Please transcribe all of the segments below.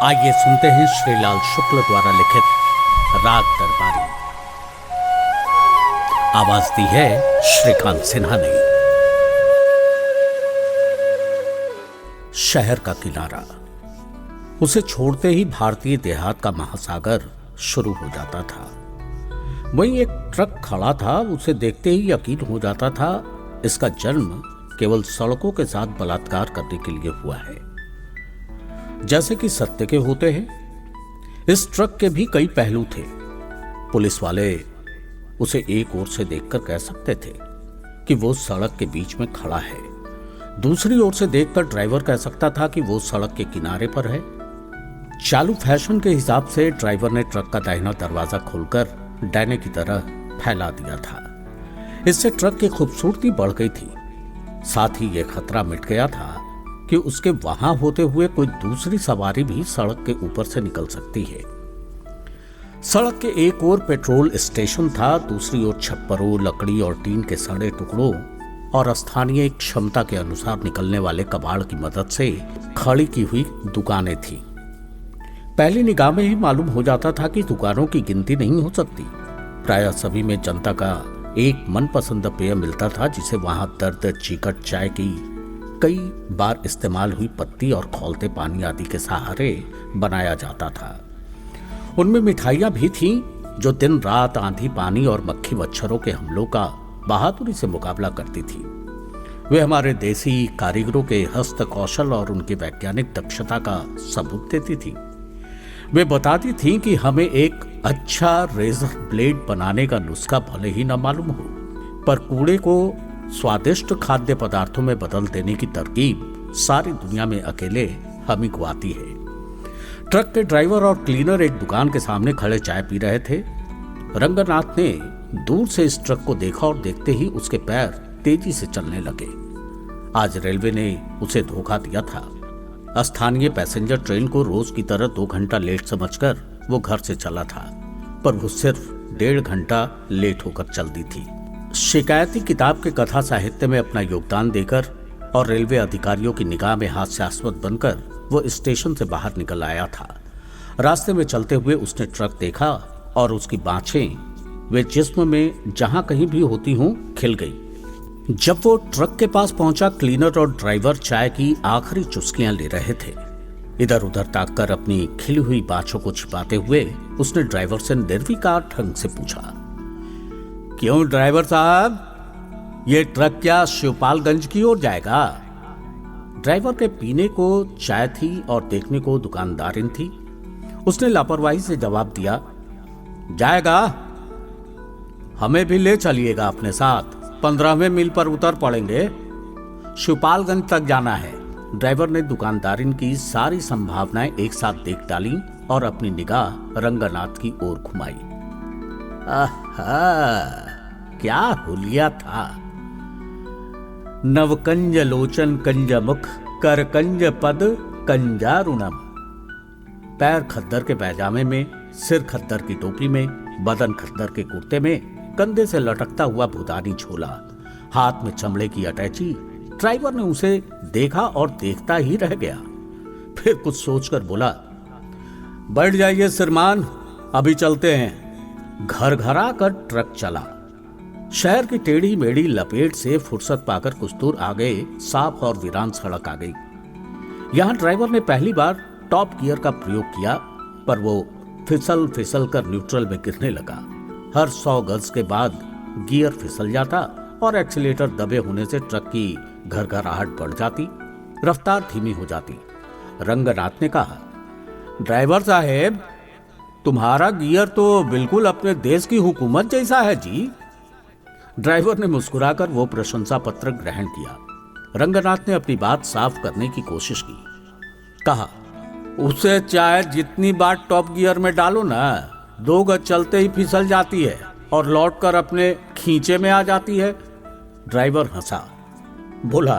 आइए सुनते हैं श्रीलाल शुक्ल द्वारा लिखित राग दरबारी। आवाज दी है श्रीकांत सिन्हा ने। शहर का किनारा, उसे छोड़ते ही भारतीय देहात का महासागर शुरू हो जाता था। वहीं एक ट्रक खड़ा था, उसे देखते ही यकीन हो जाता था इसका जन्म केवल सड़कों के साथ बलात्कार करने के लिए हुआ है। जैसे कि सत्य के होते हैं, इस ट्रक के भी कई पहलू थे। पुलिस वाले उसे एक ओर से देखकर कह सकते थे कि वो सड़क के बीच में खड़ा है, दूसरी ओर से देखकर ड्राइवर कह सकता था कि वो सड़क के किनारे पर है। चालू फैशन के हिसाब से ड्राइवर ने ट्रक का दाहिना दरवाजा खोलकर डैने की तरह फैला दिया था। इससे ट्रक की खूबसूरती बढ़ गई थी, साथ ही यह खतरा मिट गया था कि उसके वहां होते हुए कोई दूसरी सवारी भी सड़क के ऊपर से निकल सकती है। सड़क के एक ओर पेट्रोल स्टेशन था, दूसरी ओर छप्परों, लकड़ी और टीन के सड़े टुकड़ों और स्थानीय क्षमता के अनुसार निकलने वाले कबाड़ की मदद से खड़ी की हुई दुकानें थी। पहली निगाह में ही मालूम हो जाता था कि दुकानों की गिनती नहीं हो सकती। प्रायः सभी में जनता का एक मनपसंद पेय मिलता था, जिसे वहां दर्द चीकट चाय की कई बार इस्तेमाल हुई पत्ती और खौलते पानी आदि के सहारे बनाया जाता था। उनमें मिठाइयां भी थीं जो दिन रात आंधी पानी और मक्खी मच्छरों के हमलों का बहादुरी से मुकाबला करती थी। वे हमारे देसी कारीगरों के हस्त कौशल और उनकी वैज्ञानिक दक्षता का सबूत देती थी। वे बताती थीं कि हमें एक अच्छा रेजर ब्लेड बनाने का नुस्खा भले ही न मालूम हो, पर कूड़े को स्वादिष्ट खाद्य पदार्थों में बदल देने की तरकीब सारी दुनिया में अकेले हम ही को आती है। ट्रक के ड्राइवर और क्लीनर एक दुकान के सामने खड़े चाय पी रहे थे। रंगनाथ ने दूर से इस ट्रक को देखा और देखते ही उसके पैर तेजी से चलने लगे। आज रेलवे ने उसे धोखा दिया था। स्थानीय पैसेंजर ट्रेन को रोज की तरह 2 घंटा लेट समझकर वो घर से चला था, पर वो सिर्फ 1.5 घंटा लेट होकर चलती थी। शिकायती किताब के कथा साहित्य में अपना योगदान देकर और रेलवे अधिकारियों की निगाह में हास्यास्पद बनकर वो स्टेशन से बाहर निकल आया था। रास्ते में चलते हुए उसने ट्रक देखा और उसकी बाँछें वे जिस्म में जहां कहीं भी होती हूं खिल गई। जब वो ट्रक के पास पहुंचा, क्लीनर और ड्राइवर चाय की आखिरी चुस्कियां ले रहे थे। इधर उधर ताककर अपनी खिली हुई बाँछों को छिपाते हुए उसने ड्राइवर से निर्विकार ढंग से पूछा, क्यों ड्राइवर साहब, ये ट्रक क्या शिवपालगंज की ओर जाएगा? ड्राइवर के पीने को चाय थी और देखने को दुकानदारिन थी। उसने लापरवाही से जवाब दिया, जाएगा, हमें भी ले चलिएगा अपने साथ, 15वें मील पर उतर पड़ेंगे, शिवपालगंज तक जाना है। ड्राइवर ने दुकानदारिन की सारी संभावनाएं एक साथ देख डाली और अपनी निगाह रंगनाथ की ओर घुमाई। आहा, क्या हुलिया था। नवकंज लोचन कंज मुख कर कंज पद कंजारुणम। पैर खद्दर के पैजामे में, सिर खद्दर की टोपी में, बदन खद्दर के कुर्ते में, कंधे से लटकता हुआ भूतानी झोला, हाथ में चमड़े की अटैची। ड्राइवर ने उसे देखा और देखता ही रह गया। फिर कुछ सोचकर बोला, बैठ जाइए श्रीमान, अभी चलते हैं। घर घरा कर ट्रक चला। शहर की टेढ़ी मेढ़ी लपेट से फुर्सत पाकर कुछ दूर आगे साफ और वीरान सड़क आ गई। यहां ड्राइवर ने पहली बार टॉप गियर का प्रयोग किया, पर वो फिसल फिसल कर न्यूट्रल में गिरने लगा। हर 100 गज के बाद गियर फिसल जाता और एक्सीलेटर दबे होने से ट्रक की घरघराहट बढ़ जाती, रफ्तार धीमी हो जाती। रंगनाथ ने कहा, ड्राइवर साहेब, तुम्हारा गियर तो बिल्कुल अपने देश की हुकूमत जैसा है जी। ड्राइवर ने मुस्कुराकर वो प्रशंसा पत्र ग्रहण किया। रंगनाथ ने अपनी बात साफ करने की कोशिश की। कहा, उसे चाहे जितनी बार टॉप गियर में डालो ना, 2 गज चलते ही फिसल जाती है और लौटकर अपने खींचे में आ जाती है। ड्राइवर हंसा, बोला,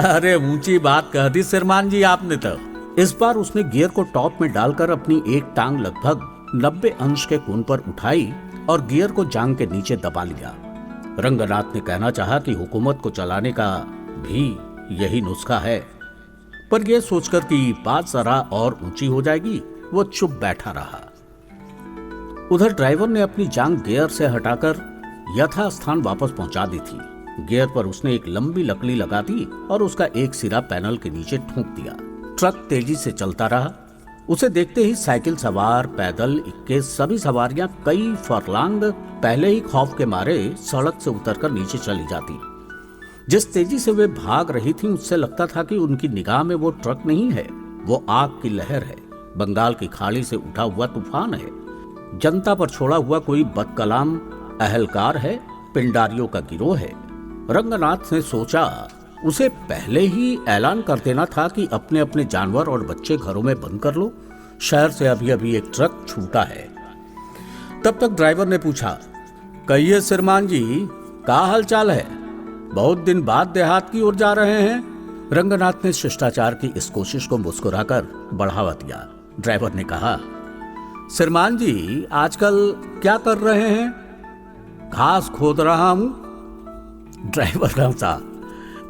अरे ऊंची बात कह दी श्रीमान जी आपने तो। इस बार उसने गियर को टॉप में डालकर अपनी एक टांग लगभग 90 अंश के कोण पर उठाई और गियर को जांग के नीचे दबा लिया। रंगनाथ ने कहना चाहा कि हुकूमत को चलाने का भी यही नुस्खा है, पर यह सोचकर कि बात जरा और ऊंची हो जाएगी, वो चुप बैठा रहा। उधर ड्राइवर ने अपनी जांघ गियर से हटाकर यथास्थान वापस पहुंचा दी थी। गियर पर उसने एक लंबी लकड़ी लगा दी और उसका एक सिरा पैनल के नीचे ठूंक दिया। ट्रक तेजी से चलता रहा। उसे देखते ही साइकिल सवार, पैदल इक्के सभी सवारियां कई फरलांग पहले ही खौफ के मारे सड़क से उतरकर नीचे चली जाती। जिस तेजी से वे भाग रही थीं, उससे लगता था कि उनकी निगाह में वो ट्रक नहीं है, वो आग की लहर है, बंगाल की खाड़ी से उठा हुआ तूफान है, जनता पर छोड़ा हुआ कोई बदकलाम अहलकार है, पिंडारियों का गिरोह है। रंगनाथ ने सोचा, उसे पहले ही ऐलान कर देना था कि अपने अपने जानवर और बच्चे घरों में बंद कर लो, शहर से अभी अभी एक ट्रक छूटा है। तब तक ड्राइवर ने पूछा, कहिए श्रीमान जी, क्या हालचाल है? बहुत दिन बाद देहात की ओर जा रहे हैं। रंगनाथ ने शिष्टाचार की इस कोशिश को मुस्कुराकर बढ़ावा दिया। ड्राइवर ने कहा, श्रीमान जी आजकल क्या कर रहे हैं? घास खोद रहा हूं। ड्राइवर हंसा।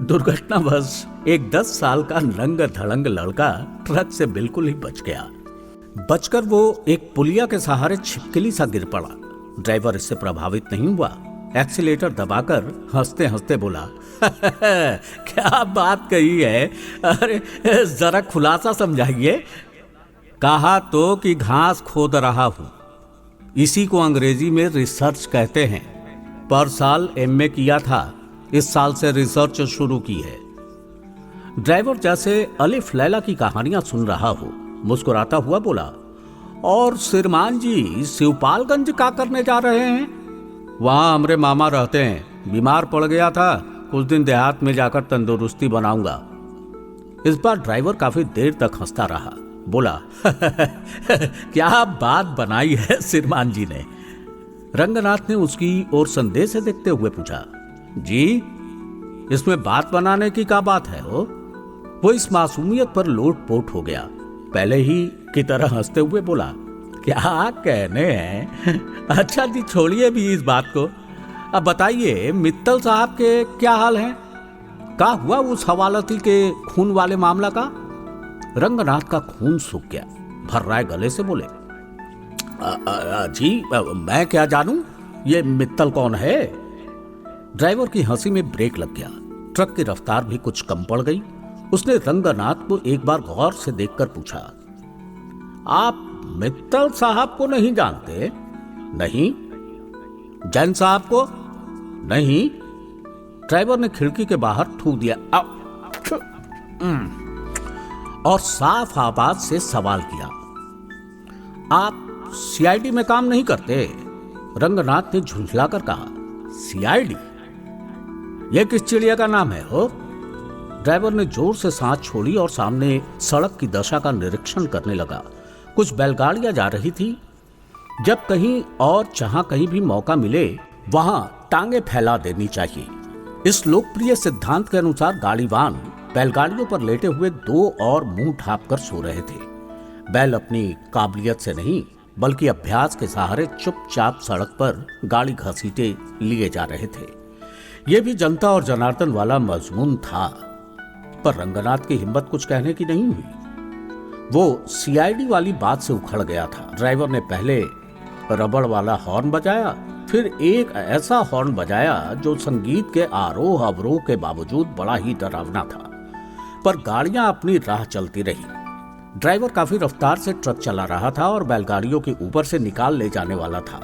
दुर्घटनावश एक 10 साल का नंग धड़ंग लड़का ट्रक से बिल्कुल ही बच गया। बचकर वो एक पुलिया के सहारे छिपकली सा गिर पड़ा। ड्राइवर इससे प्रभावित नहीं हुआ। एक्सीलेटर दबाकर हंसते हंसते बोला, क्या बात कही है, अरे जरा खुलासा समझाइए। कहा तो कि घास खोद रहा हूं, इसी को अंग्रेजी में रिसर्च कहते हैं। पर साल एमए किया था, इस साल से रिसर्च शुरू की है। ड्राइवर जैसे अलिफ लैला की कहानियां सुन रहा हो, मुस्कुराता हुआ बोला, और श्रीमान जी शिवपालगंज क्या करने जा रहे हैं? वहां हमारे मामा रहते हैं, बीमार पड़ गया था, कुछ दिन देहात में जाकर तंदुरुस्ती बनाऊंगा। इस बार ड्राइवर काफी देर तक हंसता रहा। बोला, क्या बात बनाई है श्रीमान जी ने। रंगनाथ ने उसकी ओर संदेह से देखते हुए पूछा, जी इसमें बात बनाने की क्या बात है हो? वो इस मासूमियत पर लोटपोट हो गया। पहले ही की तरह हंसते हुए बोला, क्या कहने हैं। अच्छा जी छोड़िए भी इस बात को, अब बताइए मित्तल साहब के क्या हाल है? क्या हुआ उस हवालती के खून वाले मामला का? रंगनाथ का खून सूख गया। भर्राए गले से बोले, जी मैं क्या जानूं, ये मित्तल कौन है? ड्राइवर की हंसी में ब्रेक लग गया। ट्रक की रफ्तार भी कुछ कम पड़ गई। उसने रंगनाथ को एक बार गौर से देखकर पूछा, आप मित्तल साहब को नहीं जानते? नहीं। जैन साहब को? नहीं। ड्राइवर ने खिड़की के बाहर थूक दिया और साफ आवाज से सवाल किया, आप सीआईडी में काम नहीं करते? रंगनाथ ने झुंझलाकर कहा, सीआईडी? यह किस चिड़िया का नाम है हो? ड्राइवर ने जोर से सांस छोड़ी और सामने सड़क की दशा का निरीक्षण करने लगा। कुछ बैलगाड़ियां जा रही थी। जब कहीं और जहां कहीं भी मौका मिले वहां टांगे फैला देनी चाहिए। इस लोकप्रिय सिद्धांत के अनुसार गाड़ीवान बैलगाड़ियों पर लेटे हुए दो और मुंह ढांप कर सो रहे थे। बैल अपनी काबिलियत से नहीं बल्कि अभ्यास के सहारे चुपचाप सड़क पर गाड़ी घसीटे लिए जा रहे थे। यह भी जनता और जनार्दन वाला मजमून था। पर रंगनाथ की हिम्मत कुछ कहने की नहीं हुई। वो सीआईडी वाली बात से उखड़ गया था। ड्राइवर ने पहले रबड़ वाला हॉर्न बजाया, फिर एक ऐसा हॉर्न बजाया जो संगीत के आरोह अवरोह के बावजूद बड़ा ही डरावना था। पर गाड़ियां अपनी राह चलती रही। ड्राइवर काफी रफ्तार से ट्रक चला रहा था और बैलगाड़ियों के ऊपर से निकाल ले जाने वाला था।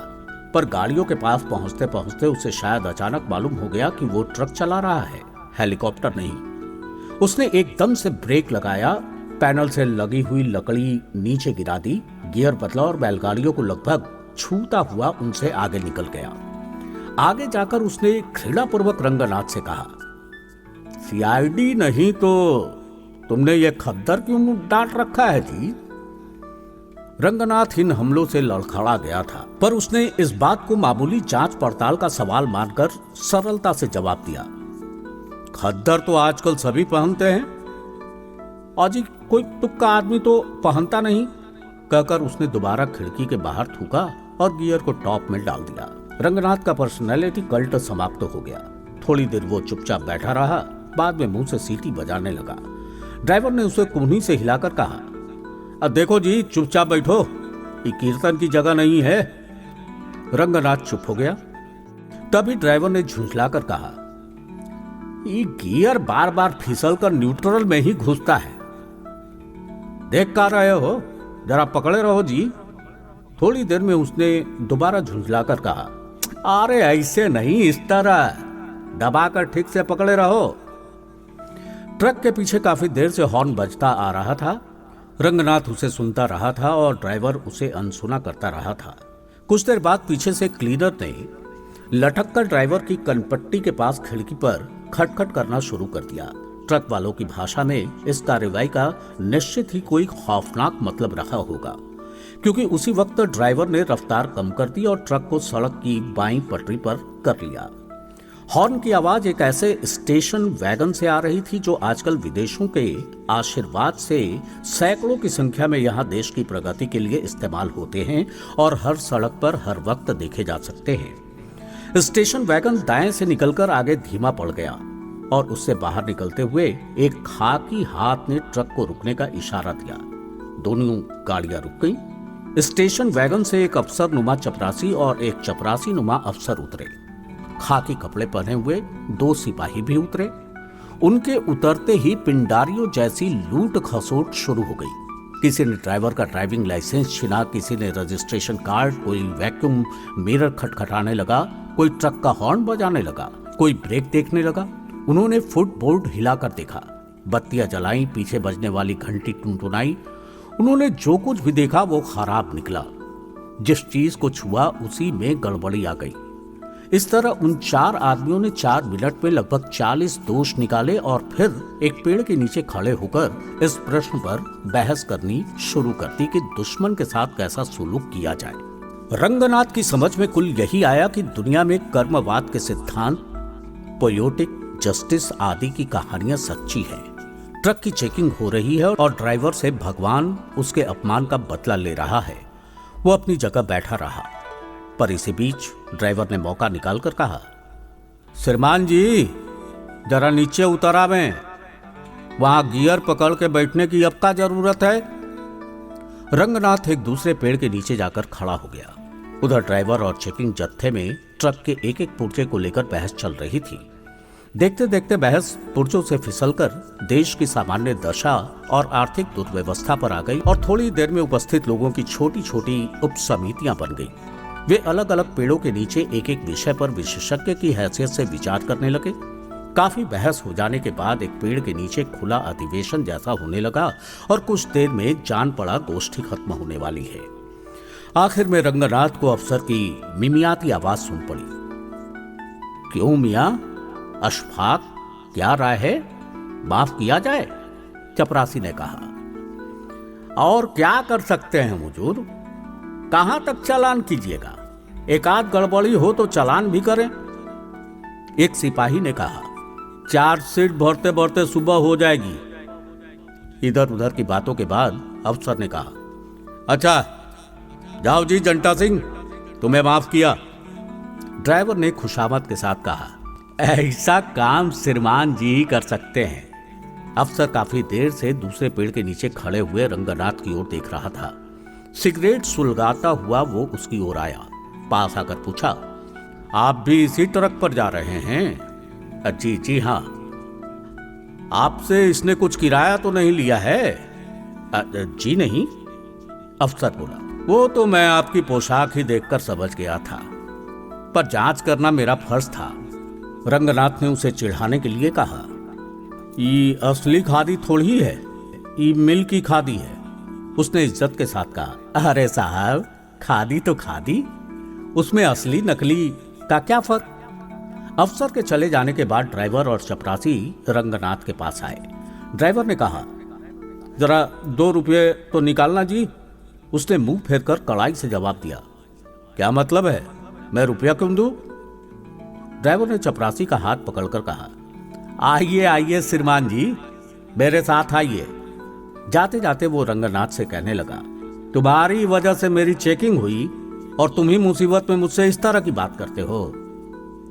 पर गाड़ियों के पास पहुंचते पहुंचते उसे शायद अचानक मालूम हो गया कि वो ट्रक चला रहा है, हेलीकॉप्टर नहीं। उसने एकदम से ब्रेक लगाया, पैनल से लगी हुई लकड़ी नीचे गिरा दी, गियर बदला और बैलगाड़ियों को लगभग छूता हुआ उनसे आगे निकल गया। आगे जाकर उसने घृणापूर्वक रंगनाथ से कहा, सीआईडी नहीं तो तुमने ये खद्दर क्यों डांट रखा है जी? रंगनाथ इन हमलों से लड़खड़ा गया था, पर उसने इस बात को मामूली जांच पड़ताल का सवाल मानकर सरलता से जवाब दिया, खद्दर तो आजकल सभी पहनते हैं और जी कोई तुक्का आदमी तो पहनता नहीं। कहकर उसने दोबारा खिड़की के बाहर थूका और गियर को टॉप में डाल दिया। रंगनाथ का पर्सनैलिटी कल्ट समाप्त हो गया। थोड़ी देर वो चुपचाप बैठा रहा, बाद में मुंह से सीटी बजाने लगा। ड्राइवर ने उसे कुन्नी से हिलाकर कहा, अब देखो जी, चुपचाप बैठो, ये कीर्तन की जगह नहीं है। रंगनाथ चुप हो गया। तभी ड्राइवर ने झुंझलाकर कहा, ये गियर बार बार फिसल कर न्यूट्रल में ही घुसता है। देख कर रहे हो, जरा पकड़े रहो जी। थोड़ी देर में उसने दोबारा झुंझलाकर कहा, अरे ऐसे नहीं, इस तरह दबाकर ठीक से पकड़े रहो। ट्रक के पीछे काफी देर से हॉर्न बजता आ रहा था। रंगनाथ उसे सुनता रहा था और ड्राइवर उसे अनसुना करता रहा था। कुछ देर बाद पीछे से क्लीनर ने लटक कर ड्राइवर की कनपट्टी के पास खिड़की पर खटखट करना शुरू कर दिया। ट्रक वालों की भाषा में इस कार्रवाई का निश्चित ही कोई खौफनाक मतलब रहा होगा, क्योंकि उसी वक्त ड्राइवर ने रफ्तार कम कर दी और ट्रक को सड़क की बाईं पटरी पर कर लिया। हॉर्न की आवाज एक ऐसे स्टेशन वैगन से आ रही थी जो आजकल विदेशों के आशीर्वाद से सैकड़ों की संख्या में यहां देश की प्रगति के लिए इस्तेमाल होते हैं और हर सड़क पर हर वक्त देखे जा सकते हैं। स्टेशन वैगन दाएं से निकलकर आगे धीमा पड़ गया और उससे बाहर निकलते हुए एक खाकी हाथ ने ट्रक को रुकने का इशारा दिया। दोनों गाड़ियां रुक गईं। स्टेशन वैगन से एक अफसर नुमा चपरासी और एक चपरासी नुमा अफसर उतरे। खाकी कपड़े पहने हुए 2 सिपाही भी उतरे। उनके उतरते ही पिंडारियों जैसी लूट खसोट शुरू हो गई। किसी ने ड्राइवर का ड्राइविंग लाइसेंस छीना, किसी ने रजिस्ट्रेशन कार्ड, कोई वैक्यूम मिरर खटखटाने लगा, कोई ट्रक का हॉर्न बजाने लगा, कोई ब्रेक देखने लगा। उन्होंने फुटबोर्ड हिलाकर देखा, बत्तियां जलाई, पीछे बजने वाली घंटी टुनटुनाई। उन्होंने जो कुछ भी देखा वो खराब निकला। जिस चीज को छुआ उसी में गड़बड़ी आ गई। इस तरह उन 4 आदमियों ने 4 मिनट में लगभग 40 दोष निकाले और फिर एक पेड़ के नीचे खड़े होकर इस प्रश्न पर बहस करनी शुरू कर दी कि दुश्मन के साथ कैसा सुलूक किया जाए। रंगनाथ की समझ में कुल यही आया कि दुनिया में कर्मवाद के सिद्धांत, पोयोटिक जस्टिस आदि की कहानियां सच्ची है। ट्रक की चेकिंग हो रही है और ड्राइवर से भगवान उसके अपमान का बदला ले रहा है। वो अपनी जगह बैठा रहा, पर इसी बीच ड्राइवर ने मौका निकालकर कहा, श्रीमान जी, जरा नीचे उतर आवें, वहां गियर पकड़ के बैठने की अब क्या जरूरत है। रंगनाथ एक दूसरे पेड़ के नीचे जाकर खड़ा हो गया। उधर ड्राइवर और चेकिंग जत्थे में ट्रक के एक एक पुर्जे को लेकर बहस चल रही थी। देखते देखते बहस पुर्जों से फिसलकर देश की सामान्य दशा और आर्थिक दुर्व्यवस्था पर आ गई और थोड़ी देर में उपस्थित लोगों की छोटी छोटी उप समितियां बन गई। वे अलग अलग पेड़ों के नीचे एक एक विषय पर विशेषज्ञ की हैसियत से विचार करने लगे। काफी बहस हो जाने के बाद एक पेड़ के नीचे खुला अधिवेशन जैसा होने लगा और कुछ देर में जान पड़ा गोष्ठी खत्म होने वाली है। आखिर में रंगनाथ को अफसर की मिमियाती आवाज सुन पड़ी। क्यों मियां, अशफाक, क्या राय है, माफ किया जाए? चपरासी ने कहा। और क्या कर सकते हैं हुजूर, कहां तक चालान कीजिएगा? एक आध गड़बड़ी हो तो चालान भी करें। एक सिपाही ने कहा, 4 सीट भरते भरते सुबह हो जाएगी। इधर उधर की बातों के बाद अफसर ने कहा, अच्छा जाओ जी जंटा सिंह, तुम्हें माफ किया। ड्राइवर ने खुशामद के साथ कहा, ऐसा काम श्रीमान जी ही कर सकते हैं। अफसर काफी देर से दूसरे पेड़ के नीचे खड़े हुए रंगनाथ की ओर देख रहा था। सिगरेट सुलगाता हुआ वो उसकी ओर आया, पास आकर पूछा, आप भी इसी ट्रक पर जा रहे हैं? जी जी हाँ। आपसे इसने कुछ किराया तो नहीं लिया है? जी नहीं। अफसर बोला, वो तो मैं आपकी पोशाक ही देखकर समझ गया था, पर जांच करना मेरा फर्ज था। रंगनाथ ने उसे चिढ़ाने के लिए कहा, ये असली खादी थोड़ी है, ये मिल की खादी है। उसने इज्जत के साथ कहा, अरे साहब, खादी तो खादी, उसमें असली नकली का क्या फर्क? अफसर के चले जाने के बाद ड्राइवर और चपरासी रंगनाथ के पास आए। ड्राइवर ने कहा, जरा 2 रुपये तो निकालना जी। उसने मुंह फेरकर कड़ाई से जवाब दिया, क्या मतलब है, मैं रुपया क्यों दूं? ड्राइवर ने चपरासी का हाथ पकड़कर कहा, आइए आइए श्रीमान जी, मेरे साथ आइए। जाते जाते वो रंगनाथ से कहने लगा, तुम्हारी वजह से मेरी चेकिंग हुई और तुम ही मुसीबत में मुझसे इस तरह की बात करते हो।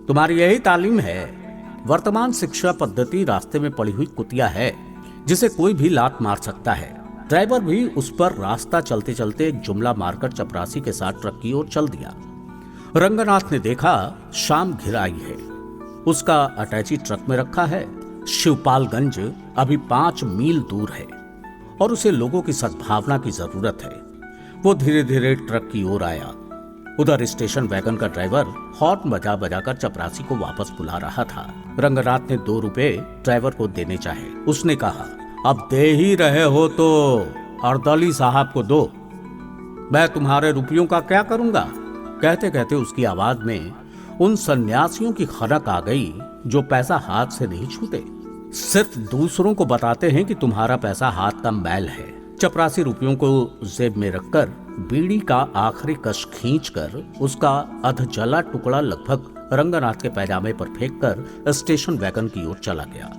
तुम्हारी यही तालीम है। वर्तमान शिक्षा पद्धति रास्ते में पड़ी हुई कुतिया है। जिसे कोई भी लात मार सकता है। ड्राइवर भी उस पर रास्ता चलते चलते एक जुमला मारकर चपरासी के साथ ट्रक की ओर चल दिया। रंगनाथ ने देखा शाम घिर आई है, उसका अटैची ट्रक में रखा है। शिवपालगंज अभी 5 मील दूर है और उसे लोगों की सद्भावना की जरूरत है। वो धीरे धीरे ट्रक की ओर आया। उधर स्टेशन वैगन का ड्राइवर हॉर्न बजा बजाकर चपरासी को वापस बुला रहा था। रंगनाथ ने 2 रुपए ड्राइवर को देने चाहे। उसने कहा, अब दे ही रहे हो तो अर्दली साहब को दो, मैं तुम्हारे रुपयों का क्या करूंगा। कहते कहते उसकी आवाज में उन सन्यासियों की खनक आ गई जो पैसा हाथ से नहीं छूते, सिर्फ दूसरों को बताते हैं कि तुम्हारा पैसा हाथ का मैल है। चपरासी रुपयों को जेब में रखकर बीड़ी का आखिरी कश खींचकर उसका अधजला टुकड़ा लगभग रंगनाथ के पैजामे पर फेंककर स्टेशन वैगन की ओर चला गया।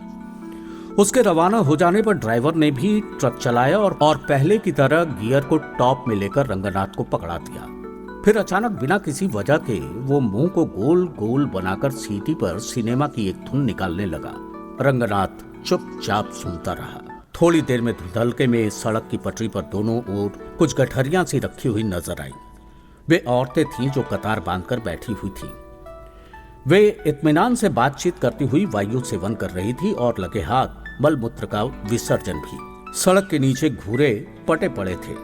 उसके रवाना हो जाने पर ड्राइवर ने भी ट्रक चलाया और पहले की तरह गियर को टॉप में लेकर रंगनाथ को पकड़ा दिया। फिर अचानक बिना किसी वजह के वो मुंह को गोल गोल बनाकर सीटी पर सिनेमा की एक धुन निकालने लगा। रंगनाथ चुपचाप सुनता रहा। थोड़ी देर में धुंधलके में सड़क की पटरी पर दोनों ओर कुछ गठरियां सी रखी हुई नजर आई। वे औरतें थीं जो कतार बांधकर बैठी हुई थीं। वे इत्मीनान से बातचीत करती हुई वायु सेवन कर रही थी और लगे हाथ मलमूत्र का विसर्जन भी। सड़क के नीचे घूरे पटे पड़े थे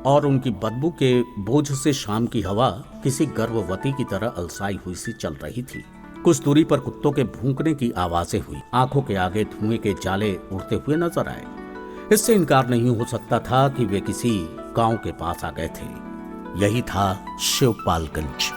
और उनकी बदबू के बोझ से शाम की हवा किसी गर्भवती की तरह अलसाई हुई सी चल रही थी। कुछ दूरी पर कुत्तों के भूंकने की आवाजें हुई। आंखों के आगे धुएं के जाले उड़ते हुए नजर आए। इससे इनकार नहीं हो सकता था कि वे किसी गांव के पास आ गए थे। यही था शिवपालगंज।